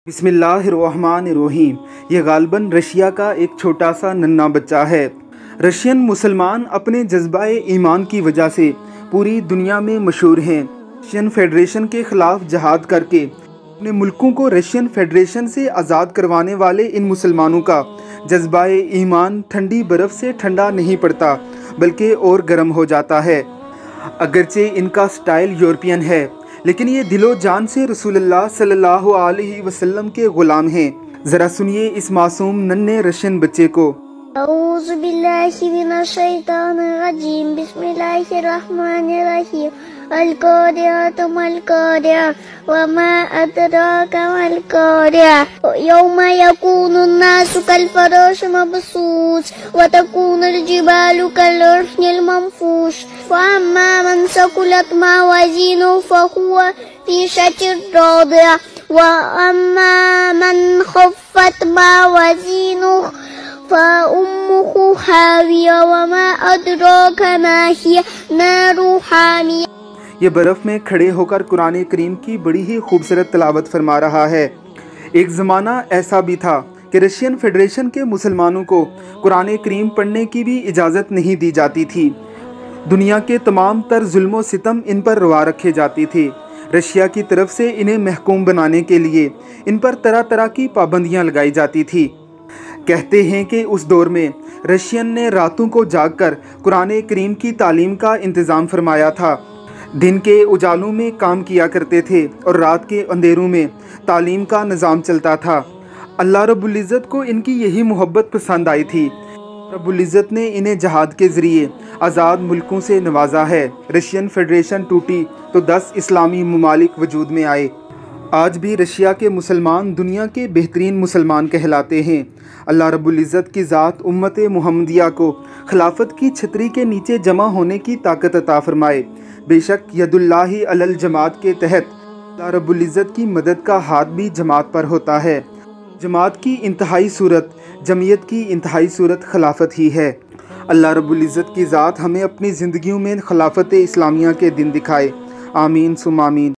बिस्मिल्लाहिर्रहमानिर्रहीम। यह गालिबन रशिया का एक छोटा सा नन्हा बच्चा है। रशियन मुसलमान अपने जज्बाए ईमान की वजह से पूरी दुनिया में मशहूर हैं। रशियन फेडरेशन के ख़िलाफ़ जहाद करके अपने मुल्कों को रशियन फेडरेशन से आज़ाद करवाने वाले इन मुसलमानों का जज्बाए ईमान ठंडी बर्फ़ से ठंडा नहीं पड़ता बल्कि और गर्म हो जाता है। अगरचे इनका स्टाइल यूरोपियन है, लेकिन ये दिलो जान से रसूलुल्लाह सल्लल्लाहु अलैहि वसल्लम के ग़ुलाम हैं। ज़रा सुनिए इस मासूम नन्हे रशियन बच्चे को। औज़ु बिल्लाहि मिनश शैतानिर रजीम, बिस्मिल्लाहिर रहमानिर रहीम। अल-क़ारिअतु मल-क़ारिअह वमा अदराका मल-क़ारिअह यौमा यकूनुन-नासु कल-फ़राशि मबसूस व तकूनुल जिबालु कल-अर्शिल मंफूश फ़अम्मा मन सक़ुलत मवाज़ीनुहु फ़हुव फ़ी ईशतिर रादियह व अम्मा मन ख़फ़्फ़त मवाज़ीनुहु फ़उम्मुहु हाविया वमा अदराका मा हिया नारु हामिया। ये बर्फ़ में खड़े होकर कुरान करीम की बड़ी ही खूबसूरत तिलावत फरमा रहा है। एक ज़माना ऐसा भी था कि रशियन फेडरेशन के मुसलमानों को कुरान करीम पढ़ने की भी इजाज़त नहीं दी जाती थी। दुनिया के तमाम तर जुल्म सितम इन पर रवा रखे जाती थी। रशिया की तरफ से इन्हें महकूम बनाने के लिए इन पर तरह तरह की पाबंदियाँ लगाई जाती थी। कहते हैं कि उस दौर में रशियन ने रातों को जागकर कुरान करीम की तालीम का इंतज़ाम फरमाया था। दिन के उजालों में काम किया करते थे और रात के अंधेरों में तालीम का निज़ाम चलता था। अल्लाह रब्बुल इज़्ज़त को इनकी यही मोहब्बत पसंद आई थी। रब्बुल इज़्ज़त ने इन्हें जहाद के ज़रिए आज़ाद मुल्कों से नवाजा है। रशियन फेडरेशन टूटी तो 10 इस्लामी ममालिक वजूद में आए। आज भी रशिया के मुसलमान दुनिया के बेहतरीन मुसलमान कहलाते हैं। अल्लाह रब्बुल इज़्ज़त की ज़ात उम्मत मुहम्मदिया को खिलाफत की छतरी के नीचे जमा होने की ताकत अता फरमाए। बेशक यदुल्लाहि अलल जमात के तहत अल्लाह रब्बुल इज़्ज़त की मदद का हाथ भी जमात पर होता है। जमात की इंतहाई सूरत, जमीयत की इंतहाई सूरत खिलाफत ही है। अल्लाह रब्बुल इज़्ज़त की ज़ात हमें अपनी ज़िंदगियों में खिलाफत इस्लामिया के दिन दिखाए। आमीन सुम आमीन।